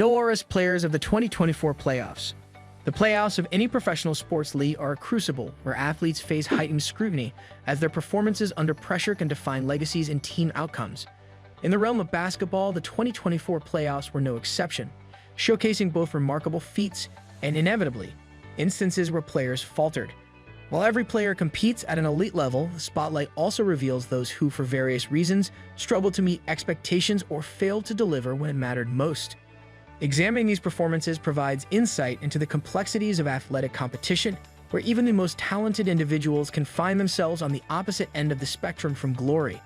Dolores players of the 2024 playoffs. The playoffs of any professional sports league are a crucible where athletes face heightened scrutiny as their performances under pressure can define legacies and team outcomes. In the realm of basketball, the 2024 playoffs were no exception, showcasing both remarkable feats and, inevitably, instances where players faltered. While every player competes at an elite level, the spotlight also reveals those who, for various reasons, struggled to meet expectations or failed to deliver when it mattered most. Examining these performances provides insight into the complexities of athletic competition, where even the most talented individuals can find themselves on the opposite end of the spectrum from glory.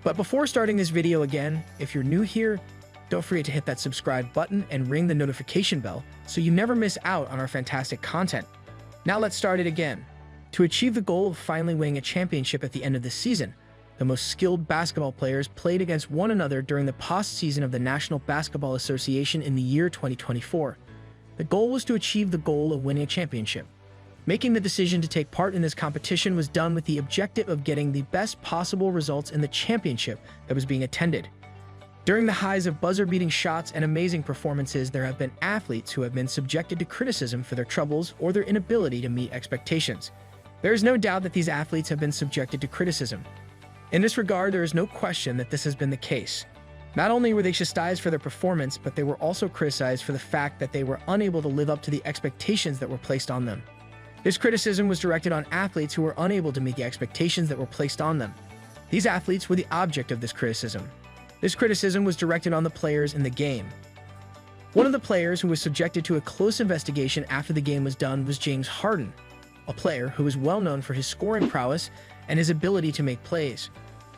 But before starting this video again, if you're new here, don't forget to hit that subscribe button and ring the notification bell so you never miss out on our fantastic content. Now let's start it again. To achieve the goal of finally winning a championship at the end of the season, the most skilled basketball players played against one another during the postseason of the National Basketball Association in the year 2024. The goal was to achieve the goal of winning a championship. Making the decision to take part in this competition was done with the objective of getting the best possible results in the championship that was being attended. During the highs of buzzer-beating shots and amazing performances, there have been athletes who have been subjected to criticism for their troubles or their inability to meet expectations. There is no doubt that these athletes have been subjected to criticism. In this regard, there is no question that this has been the case. Not only were they chastised for their performance, but they were also criticized for the fact that they were unable to live up to the expectations that were placed on them. This criticism was directed on athletes who were unable to meet the expectations that were placed on them. These athletes were the object of this criticism. This criticism was directed on the players in the game. One of the players who was subjected to a close investigation after the game was done was James Harden, a player who is well known for his scoring prowess and his ability to make plays.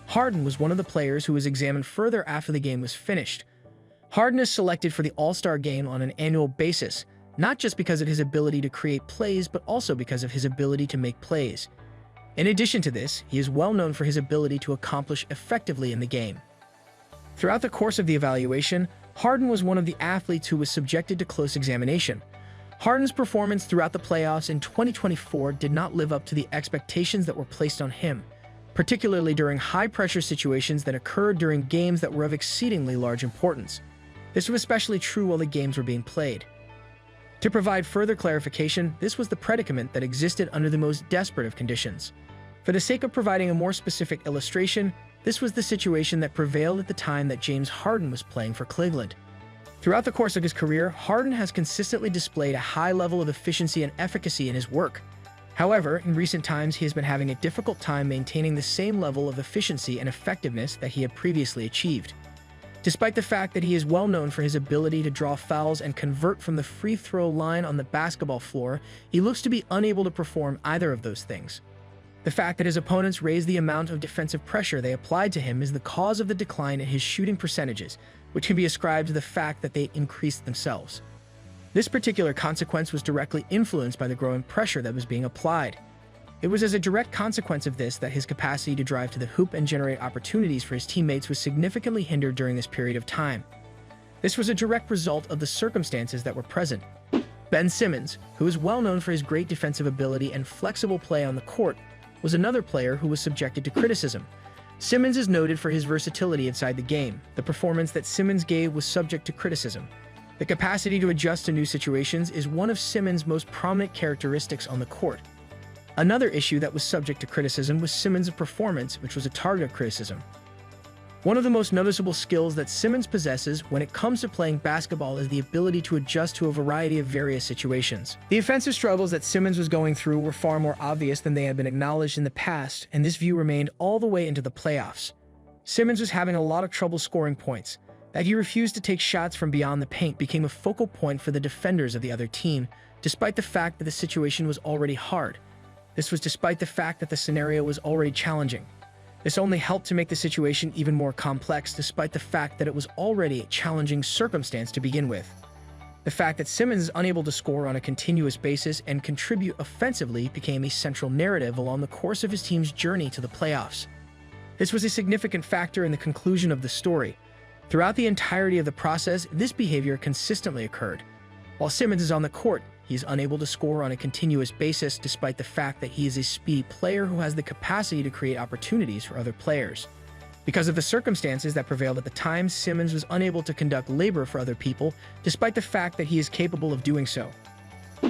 Harden was one of the players who was examined further after the game was finished. Harden is selected for the All-Star game on an annual basis, not just because of his ability to create plays, but also because of his ability to make plays. In addition to this, he is well known for his ability to accomplish effectively in the game. Throughout the course of the evaluation, Harden was one of the athletes who was subjected to close examination. Harden's performance throughout the playoffs in 2024 did not live up to the expectations that were placed on him, particularly during high-pressure situations that occurred during games that were of exceedingly large importance. This was especially true while the games were being played. To provide further clarification, this was the predicament that existed under the most desperate of conditions. For the sake of providing a more specific illustration, this was the situation that prevailed at the time that James Harden was playing for Cleveland. Throughout the course of his career, Harden has consistently displayed a high level of efficiency and efficacy in his work. However, in recent times, he has been having a difficult time maintaining the same level of efficiency and effectiveness that he had previously achieved. Despite the fact that he is well known for his ability to draw fouls and convert from the free throw line on the basketball floor, he looks to be unable to perform either of those things. The fact that his opponents raised the amount of defensive pressure they applied to him is the cause of the decline in his shooting percentages, which can be ascribed to the fact that they increased themselves. This particular consequence was directly influenced by the growing pressure that was being applied. It was as a direct consequence of this that his capacity to drive to the hoop and generate opportunities for his teammates was significantly hindered during this period of time. This was a direct result of the circumstances that were present. Ben Simmons, who is well known for his great defensive ability and flexible play on the court, was another player who was subjected to criticism. Simmons is noted for his versatility inside the game. The performance that Simmons gave was subject to criticism. The capacity to adjust to new situations is one of Simmons' most prominent characteristics on the court. Another issue that was subject to criticism was Simmons' performance, which was a target of criticism. One of the most noticeable skills that Simmons possesses when it comes to playing basketball is the ability to adjust to a variety of various situations. The offensive struggles that Simmons was going through were far more obvious than they had been acknowledged in the past, and this view remained all the way into the playoffs. Simmons was having a lot of trouble scoring points. That he refused to take shots from beyond the paint became a focal point for the defenders of the other team, despite the fact that the situation was already hard. This was despite the fact that the scenario was already challenging. This only helped to make the situation even more complex, despite the fact that it was already a challenging circumstance to begin with. The fact that Simmons is unable to score on a continuous basis and contribute offensively became a central narrative along the course of his team's journey to the playoffs. This was a significant factor in the conclusion of the story. Throughout the entirety of the process, this behavior consistently occurred. While Simmons is on the court, he is unable to score on a continuous basis despite the fact that he is a speedy player who has the capacity to create opportunities for other players. Because of the circumstances that prevailed at the time, Simmons was unable to conduct labor for other people, despite the fact that he is capable of doing so.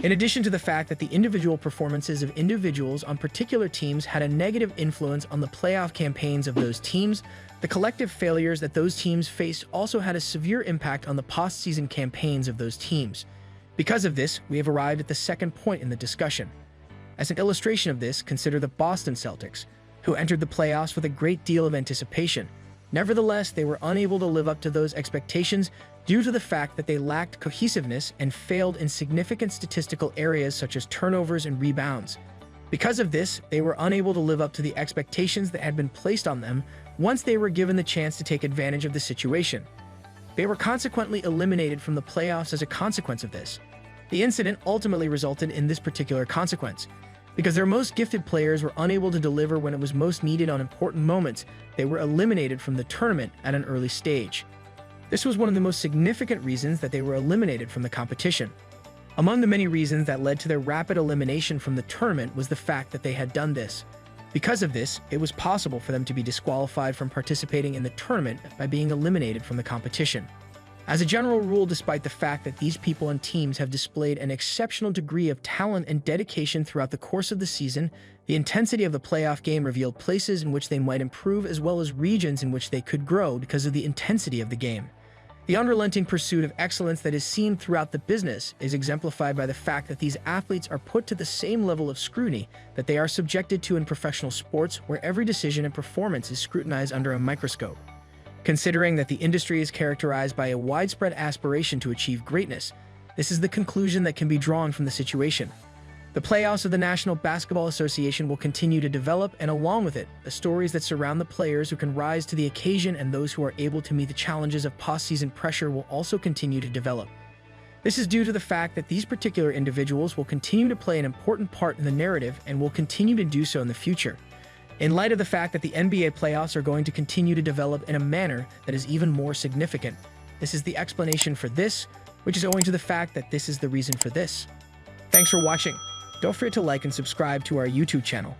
In addition to the fact that the individual performances of individuals on particular teams had a negative influence on the playoff campaigns of those teams, the collective failures that those teams faced also had a severe impact on the postseason campaigns of those teams. Because of this, we have arrived at the second point in the discussion. As an illustration of this, consider the Boston Celtics, who entered the playoffs with a great deal of anticipation. Nevertheless, they were unable to live up to those expectations due to the fact that they lacked cohesiveness and failed in significant statistical areas such as turnovers and rebounds. Because of this, they were unable to live up to the expectations that had been placed on them once they were given the chance to take advantage of the situation. They were consequently eliminated from the playoffs as a consequence of this. The incident ultimately resulted in this particular consequence. Because their most gifted players were unable to deliver when it was most needed on important moments, they were eliminated from the tournament at an early stage. This was one of the most significant reasons that they were eliminated from the competition. Among the many reasons that led to their rapid elimination from the tournament was the fact that they had done this. Because of this, it was possible for them to be disqualified from participating in the tournament by being eliminated from the competition. As a general rule, despite the fact that these people and teams have displayed an exceptional degree of talent and dedication throughout the course of the season, the intensity of the playoff game revealed places in which they might improve as well as regions in which they could grow because of the intensity of the game. The unrelenting pursuit of excellence that is seen throughout the business is exemplified by the fact that these athletes are put to the same level of scrutiny that they are subjected to in professional sports, where every decision and performance is scrutinized under a microscope. Considering that the industry is characterized by a widespread aspiration to achieve greatness, this is the conclusion that can be drawn from the situation. The playoffs of the National Basketball Association will continue to develop, and along with it, the stories that surround the players who can rise to the occasion and those who are able to meet the challenges of postseason pressure will also continue to develop. This is due to the fact that these particular individuals will continue to play an important part in the narrative and will continue to do so in the future. In light of the fact that the NBA playoffs are going to continue to develop in a manner that is even more significant, this is the explanation for this, which is owing to the fact that this is the reason for this. Thanks for watching. Don't forget to like and subscribe to our YouTube channel.